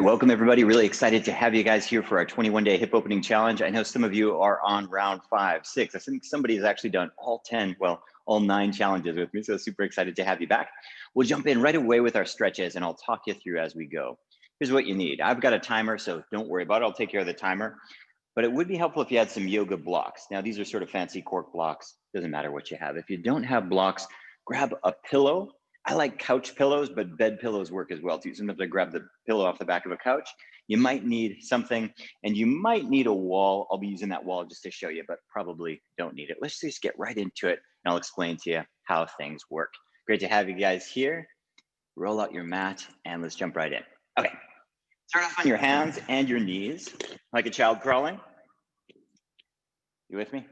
Welcome everybody. Really excited to have you guys here for our 21-day hip opening challenge. I know some of you are on round 5, 6. I think somebody has actually done all 10, well, all 9 challenges with me. So super excited to have you back. We'll jump in right away with our stretches and I'll talk you through as we go. Here's what you need. I've got a timer, so don't worry about it. I'll take care of the timer. But it would be helpful if you had some yoga blocks. Now, these are sort of fancy cork blocks. Doesn't matter what you have. If you don't have blocks, grab a pillow. I like couch pillows, but bed pillows work as well too. Sometimes I grab the pillow off the back of a couch. You might need something, and you might need a wall. I'll be using that wall just to show you, but probably don't need it. Let's just get right into it, and I'll explain to you how things work. Great to have you guys here. Roll out your mat, and let's jump right in. Okay, start off on your hands and your knees, like a child crawling. You with me?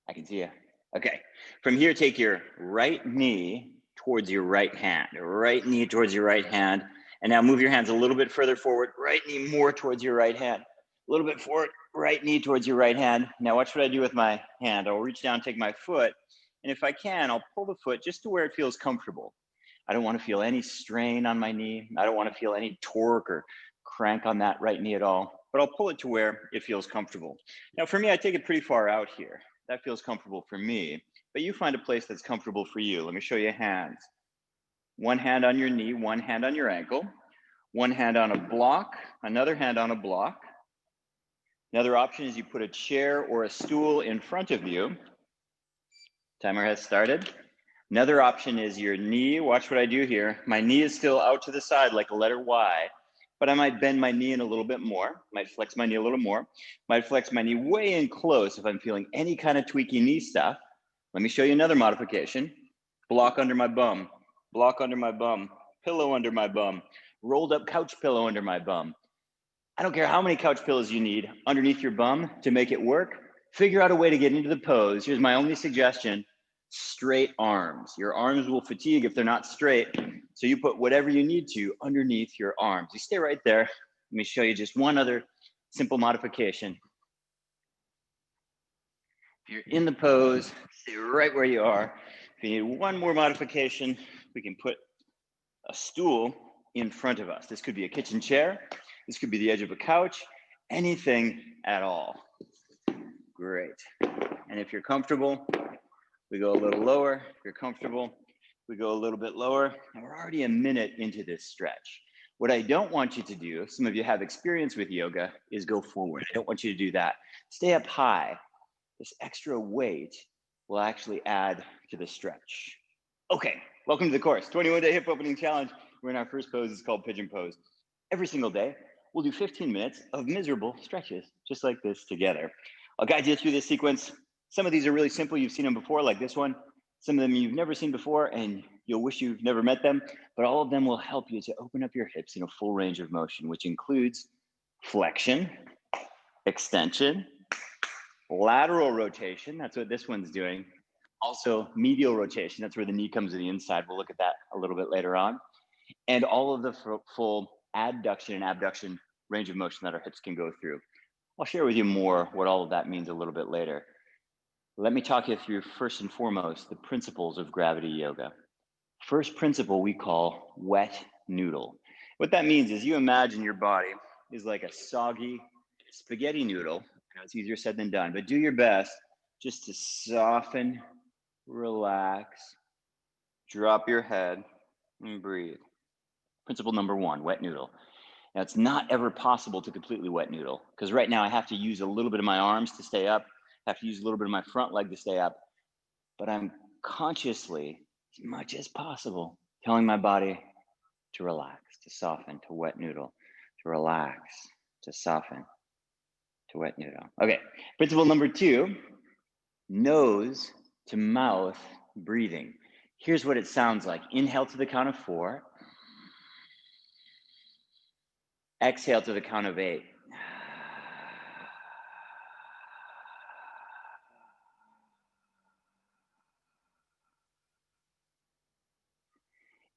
I can see you. Okay, from here, take your right knee towards your right hand, right knee towards your right hand. And now move your hands a little bit further forward, right knee more towards your right hand, a little bit forward, right knee towards your right hand. Now watch what I do with my hand. I'll reach down, take my foot, and if I can, I'll pull the foot just to where it feels comfortable. I don't want to feel any strain on my knee. I don't want to feel any torque or crank on that right knee at all, but I'll pull it to where it feels comfortable. Now for me, I take it pretty far out here. That feels comfortable for me, but you find a place that's comfortable for you. Let me show you hands. One hand on your knee, one hand on your ankle, one hand on a block, another hand on a block. Another option is you put a chair or a stool in front of you. Timer has started. Another option is your knee. Watch what I do here. My knee is still out to the side like a letter Y, but I might bend my knee in a little bit more, might flex my knee a little more, might flex my knee way in close if I'm feeling any kind of tweaky knee stuff. Let me show you another modification. Block under my bum, block under my bum, pillow under my bum, rolled up couch pillow under my bum. I don't care how many couch pillows you need underneath your bum to make it work. Figure out a way to get into the pose. Here's my only suggestion. Straight arms. Your arms will fatigue if they're not straight. So you put whatever you need to underneath your arms. You stay right there. Let me show you just one other simple modification. If you're in the pose, stay right where you are. If you need one more modification, we can put a stool in front of us. This could be a kitchen chair. This could be the edge of a couch, anything at all. Great. And if you're comfortable, we go a little lower. If you're comfortable, we go a little bit lower. And we're already a minute into this stretch. What I don't want you to do, some of you have experience with yoga, is go forward. I don't want you to do that. Stay up high. This extra weight will actually add to the stretch. Okay, welcome to the course, 21-day hip opening challenge. We're in our first pose, it's called pigeon pose. Every single day, we'll do 15 minutes of miserable stretches, just like this together. I'll guide you through this sequence. Some of these are really simple, you've seen them before, like this one. Some of them you've never seen before, and you'll wish you've never met them, but all of them will help you to open up your hips in a full range of motion, which includes flexion, extension, lateral rotation, that's what this one's doing. Also medial rotation, that's where the knee comes to the inside. We'll look at that a little bit later on. And all of the full adduction and abduction range of motion that our hips can go through. I'll share with you more what all of that means a little bit later. Let me talk you through first and foremost, the principles of gravity yoga. First principle we call wet noodle. What that means is you imagine your body is like a soggy spaghetti noodle. I know it's easier said than done, but do your best just to soften, relax, drop your head, and breathe. Principle number 1, wet noodle. Now, it's not ever possible to completely wet noodle because right now I have to use a little bit of my arms to stay up, I have to use a little bit of my front leg to stay up, but I'm consciously, as much as possible, telling my body to relax, to soften, to wet noodle, to relax, to soften, to wet noodle. Okay, principle number 2, nose to mouth breathing. Here's what it sounds like. Inhale to the count of 4. Exhale to the count of 8.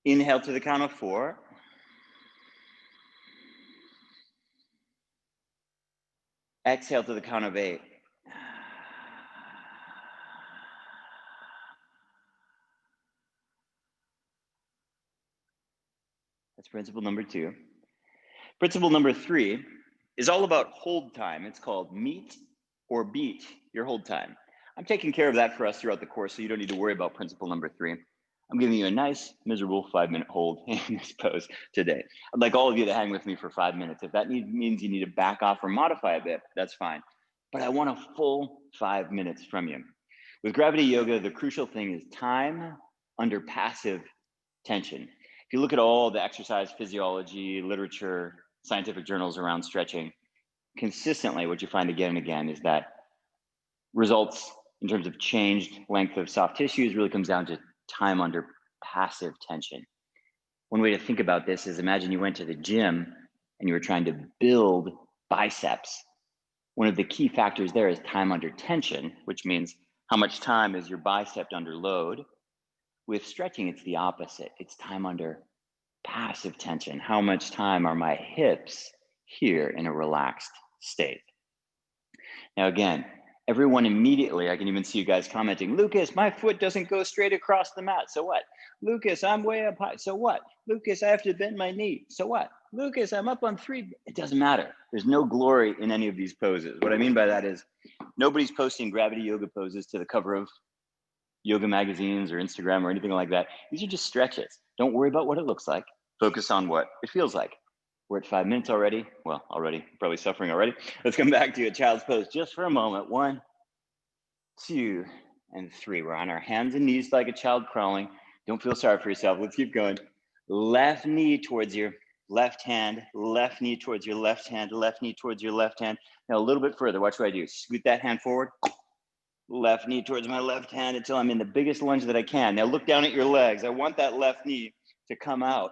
Inhale to the count of 4. Exhale to the count of 8. That's principle number 2. Principle number 3 is all about hold time. It's called meet or beat your hold time. I'm taking care of that for us throughout the course, so you don't need to worry about principle number 3. I'm giving you a nice, miserable 5-minute hold in this pose today. I'd like all of you to hang with me for 5 minutes. If that means you need to back off or modify a bit, that's fine. But I want a full 5 minutes from you. With gravity yoga, the crucial thing is time under passive tension. If you look at all the exercise physiology, literature, scientific journals around stretching, consistently what you find again and again is that results in terms of changed length of soft tissues really comes down to time under passive tension. One way to think about this is imagine you went to the gym and you were trying to build biceps. One of the key factors there is time under tension, which means how much time is your bicep under load. With stretching, it's the opposite. It's time under passive tension. How much time are my hips here in a relaxed state? Now, again, everyone immediately, I can even see you guys commenting, Lucas, my foot doesn't go straight across the mat. So what? Lucas, I'm way up high. So what? Lucas, I have to bend my knee. So what? Lucas, I'm up on 3. It doesn't matter. There's no glory in any of these poses. What I mean by that is nobody's posting gravity yoga poses to the cover of yoga magazines or Instagram or anything like that. These are just stretches. Don't worry about what it looks like. Focus on what it feels like. We're at 5 minutes already. Well, probably suffering already. Let's come back to a child's pose just for a moment. 1, 2, and 3. We're on our hands and knees like a child crawling. Don't feel sorry for yourself. Let's keep going. Left knee towards your left hand, left knee towards your left hand, left knee towards your left hand. Now a little bit further. Watch what I do. Scoot that hand forward. Left knee towards my left hand until I'm in the biggest lunge that I can. Now look down at your legs. I want that left knee to come out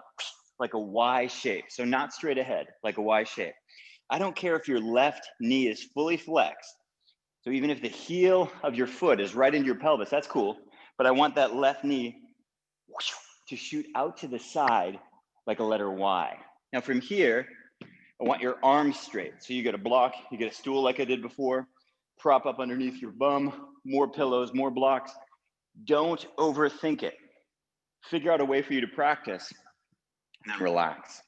like a Y shape. So not straight ahead, like a Y shape. I don't care if your left knee is fully flexed. So even if the heel of your foot is right into your pelvis, that's cool. But I want that left knee to shoot out to the side like a letter Y. Now from here, I want your arms straight. So you get a block, you get a stool like I did before, prop up underneath your bum, more pillows, more blocks. Don't overthink it. Figure out a way for you to practice and then relax.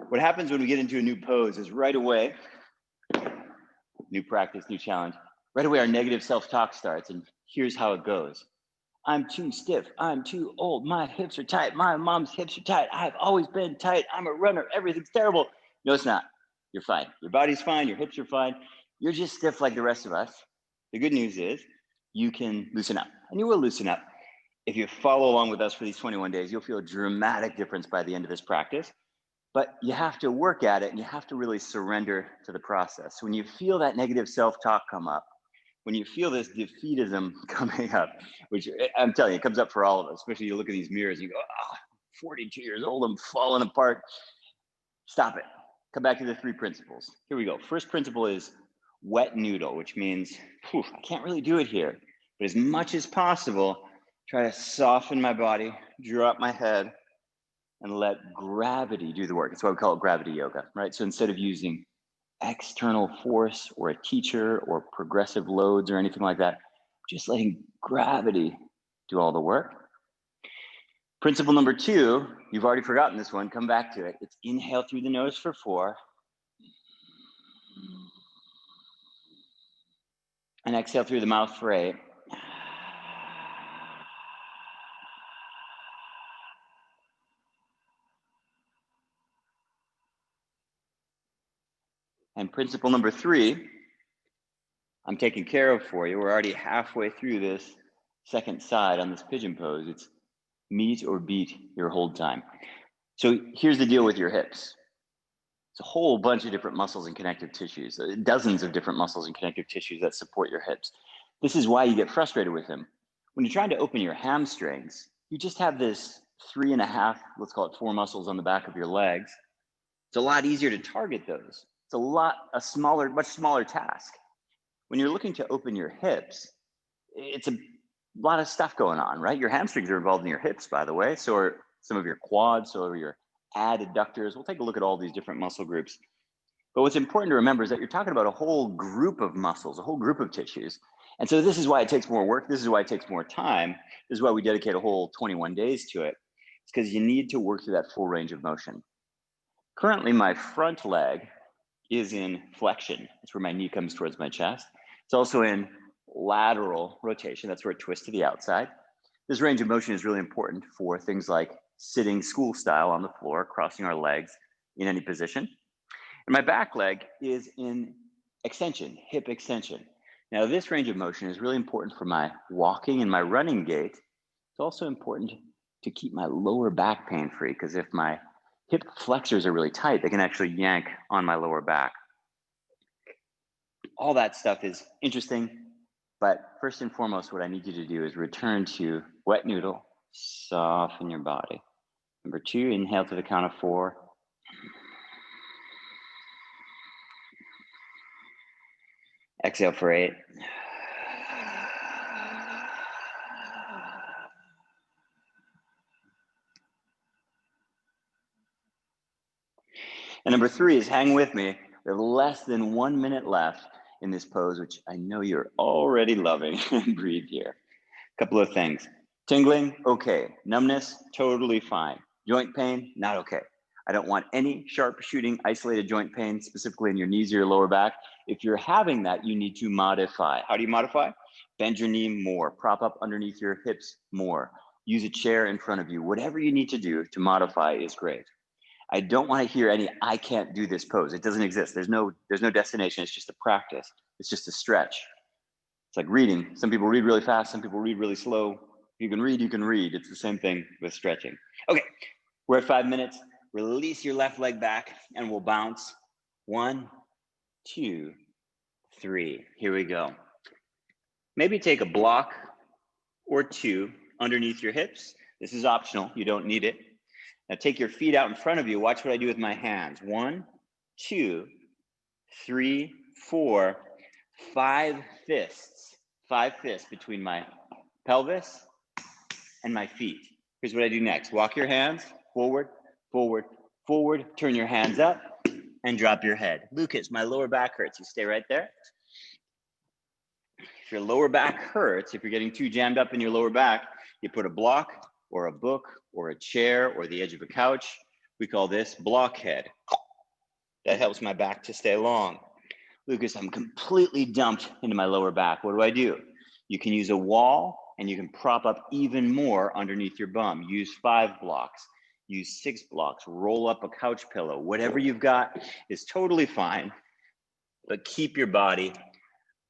What happens when we get into a new pose is right away, new practice, new challenge, right away our negative self-talk starts, and here's how it goes. I'm too stiff, I'm too old, my hips are tight, my mom's hips are tight, I've always been tight, I'm a runner, everything's terrible. No, it's not. You're fine. Your body's fine, your hips are fine. You're just stiff like the rest of us. The good news is you can loosen up, and you will loosen up. If you follow along with us for these 21 days, you'll feel a dramatic difference by the end of this practice. But you have to work at it, and you have to really surrender to the process. When you feel that negative self-talk come up, when you feel this defeatism coming up, which I'm telling you, it comes up for all of us, especially you look at these mirrors, and you go, oh, 42 years old, I'm falling apart. Stop it. Come back to the 3 principles. Here we go. First principle is wet noodle, which means, I can't really do it here, but as much as possible, try to soften my body, drop my head, and let gravity do the work. That's why we call it gravity yoga, right? So instead of using external force or a teacher or progressive loads or anything like that, just letting gravity do all the work. Principle number 2, you've already forgotten this one, come back to it. It's inhale through the nose for 4. And exhale through the mouth for 8. And principle number 3, I'm taking care of for you. We're already halfway through this second side on this pigeon pose. It's meet or beat your hold time. So here's the deal with your hips. It's a whole bunch of different muscles and connective tissues, dozens of different muscles and connective tissues that support your hips. This is why you get frustrated with them. When you're trying to open your hamstrings, you just have this 3.5, let's call it 4 muscles on the back of your legs. It's a lot easier to target those. It's much smaller task. When you're looking to open your hips, it's a lot of stuff going on, right? Your hamstrings are involved in your hips, by the way. So are some of your quads, so are your adductors. We'll take a look at all these different muscle groups. But what's important to remember is that you're talking about a whole group of muscles, a whole group of tissues. And so this is why it takes more work. This is why it takes more time. This is why we dedicate a whole 21 days to it. It's because you need to work through that full range of motion. Currently, my front leg is in flexion. That's where my knee comes towards my chest. It's also in lateral rotation. That's where it twists to the outside. This range of motion is really important for things like sitting school style on the floor, crossing our legs in any position. And my back leg is in extension, hip extension. Now, this range of motion is really important for my walking and my running gait. It's also important to keep my lower back pain free, because if my hip flexors are really tight, they can actually yank on my lower back. All that stuff is interesting, but first and foremost, what I need you to do is return to wet noodle, soften your body. Number 2, inhale to the count of 4. Exhale for 8. And number 3 is hang with me. We have less than 1 minute left in this pose, which I know you're already loving. Breathe here. A couple of things. Tingling, okay. Numbness, totally fine. Joint pain, not okay. I don't want any sharp shooting, isolated joint pain, specifically in your knees or your lower back. If you're having that, you need to modify. How do you modify? Bend your knee more, prop up underneath your hips more, use a chair in front of you. Whatever you need to do to modify is great. I don't want to hear any, I can't do this pose. It doesn't exist. There's no destination. It's just a practice. It's just a stretch. It's like reading. Some people read really fast. Some people read really slow. You can read, you can read. It's the same thing with stretching. Okay, we're at 5 minutes. Release your left leg back and we'll bounce. 1, 2, 3. Here we go. Maybe take a block or 2 underneath your hips. This is optional. You don't need it. Now take your feet out in front of you. Watch what I do with my hands. 1, 2, 3, 4, 5 fists. 5 fists between my pelvis and my feet. Here's what I do next. Walk your hands forward, forward, forward. Turn your hands up and drop your head. Lucas, my lower back hurts. You stay right there. If your lower back hurts, if you're getting too jammed up in your lower back, you put a block or a book or a chair or the edge of a couch. We call this blockhead. That helps my back to stay long. Lucas, I'm completely dumped into my lower back. What do? You can use a wall and you can prop up even more underneath your bum. Use 5 blocks, use 6 blocks, roll up a couch pillow. Whatever you've got is totally fine, but keep your body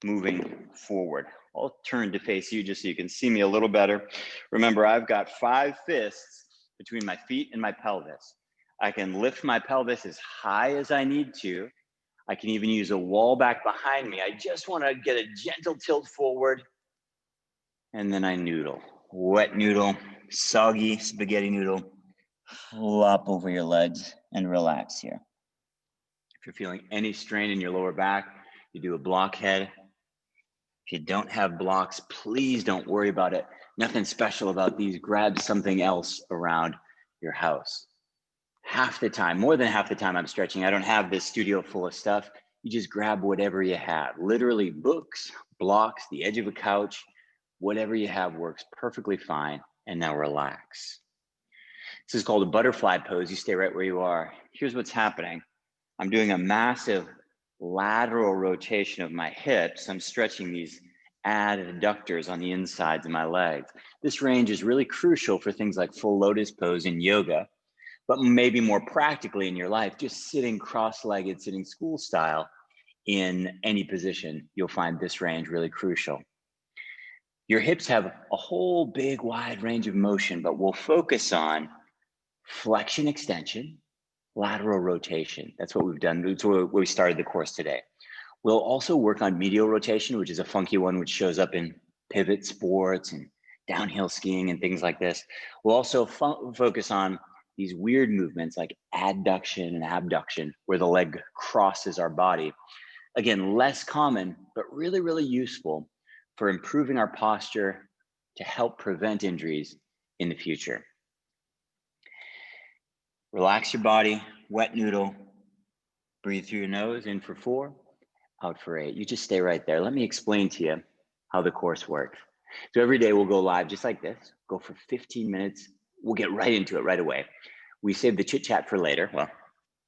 moving forward. I'll turn to face you just so you can see me a little better. Remember, I've got 5 fists between my feet and my pelvis. I can lift my pelvis as high as I need to. I can even use a wall back behind me. I just want to get a gentle tilt forward. And then I noodle. Wet noodle, soggy spaghetti noodle. Flop over your legs and relax here. If you're feeling any strain in your lower back, you do a blockhead. If you don't have blocks, please don't worry about it. Nothing special about these. Grab something else around your house. Half the time, more than half the time I'm stretching, I don't have this studio full of stuff. You just grab whatever you have. Literally books, blocks, the edge of a couch, whatever you have works perfectly fine. And now relax. This is called a butterfly pose. You stay right where you are. Here's what's happening. I'm doing a massive lateral rotation of my hips. I'm stretching these adductors on the insides of my legs. This range is really crucial for things like full lotus pose in yoga, but maybe more practically in your life, just sitting cross-legged, sitting school style in any position, you'll find this range really crucial. Your hips have a whole big wide range of motion, but we'll focus on flexion extension, lateral rotation. That's what we've done. That's where we started the course today. We'll also work on medial rotation, which is a funky one, which shows up in pivot sports and downhill skiing and things like this. We'll also focus on these weird movements like adduction and abduction, where the leg crosses our body. Again, less common, but really, really useful for improving our posture to help prevent injuries in the future. Relax your body, wet noodle, breathe through your nose, in for 4, out for 8. You just stay right there. Let me explain to you how the course works. So every day we'll go live just like this, go for 15 minutes. We'll get right into it right away. We save the chit chat for later. Well,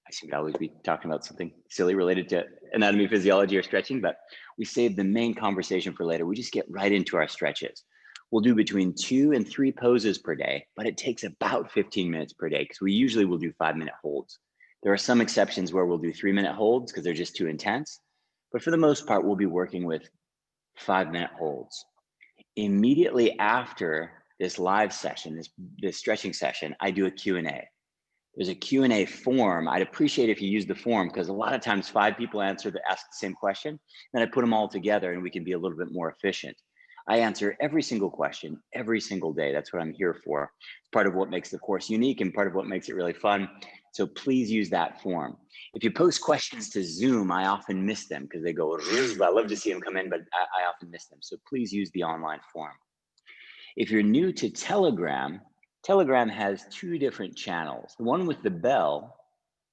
I seem to always be talking about something silly related to anatomy, physiology, or stretching, but we save the main conversation for later. We just get right into our stretches. We'll do between 2 and 3 poses per day, but it takes about 15 minutes per day because we usually will do 5-minute holds. There are some exceptions where we'll do 3-minute holds because they're just too intense. But for the most part, we'll be working with 5-minute holds. Immediately after this live session, this stretching session, I do a Q&A. There's a Q&A form. I'd appreciate if you use the form because a lot of times 5 people ask the same question. Then I put them all together and we can be a little bit more efficient. I answer every single question every single day. That's what I'm here for. It's part of what makes the course unique and part of what makes it really fun. So please use that form. If you post questions to Zoom, I often miss them because they go, I love to see them come in, but I often miss them. So please use the online form. If you're new to Telegram, Telegram has 2 different channels. The one with the bell,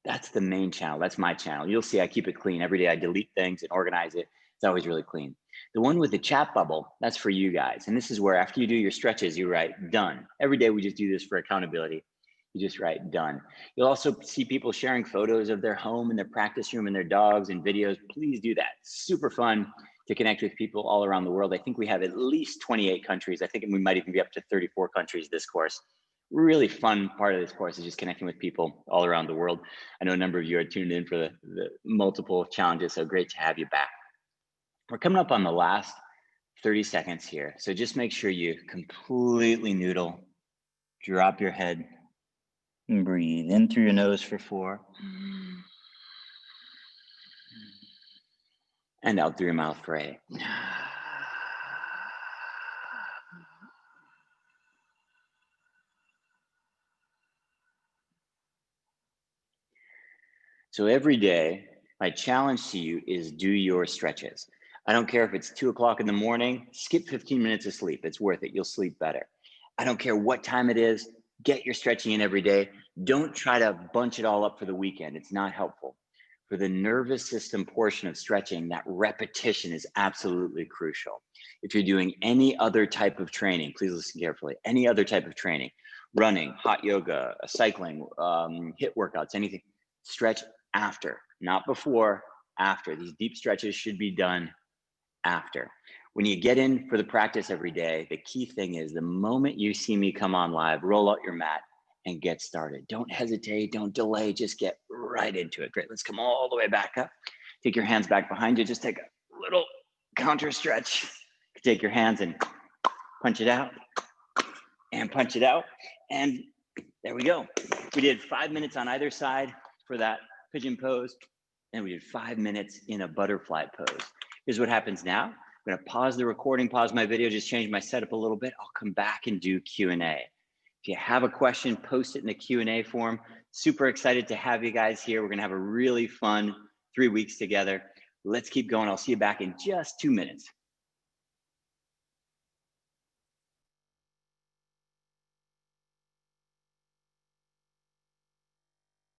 that's the main channel. That's my channel. You'll see I keep it clean. Every day I delete things and organize it. It's always really clean. The one with the chat bubble, that's for you guys. And this is where after you do your stretches, you write done. Every day we just do this for accountability. You just write done. You'll also see people sharing photos of their home and their practice room and their dogs and videos. Please do that. Super fun to connect with people all around the world. I think we have at least 28 countries. I think we might even be up to 34 countries this course. Really fun part of this course is just connecting with people all around the world. I know a number of you are tuned in for the multiple challenges, so great to have you back. We're coming up on the last 30 seconds here. So just make sure you completely noodle, drop your head, and breathe in through your nose for 4. And out through your mouth for 8. So every day, my challenge to you is do your stretches. I don't care if it's 2 o'clock in the morning, skip 15 minutes of sleep. It's worth it. You'll sleep better. I don't care what time it is. Get your stretching in every day. Don't try to bunch it all up for the weekend. It's not helpful. For the nervous system portion of stretching, that repetition is absolutely crucial. If you're doing any other type of training, please listen carefully. Any other type of training, running, hot yoga, cycling, HIIT workouts, anything, stretch after, not before, after. These deep stretches should be done after. When you get in for the practice every day, the key thing is the moment you see me come on live, roll out your mat and get started. Don't hesitate, don't delay, just get right into it. Great, let's come all the way back up. Take your hands back behind you, just take a little counter stretch. Take your hands and punch it out and punch it out. And there we go. We did 5 minutes on either side for that pigeon pose, and we did 5 minutes in a butterfly pose. Here's what happens now. I'm gonna pause the recording, pause my video, just change my setup a little bit. I'll come back and do Q&A. If you have a question, post it in the Q&A form. Super excited to have you guys here. We're gonna have a really fun 3 weeks together. Let's keep going. I'll see you back in just 2 minutes.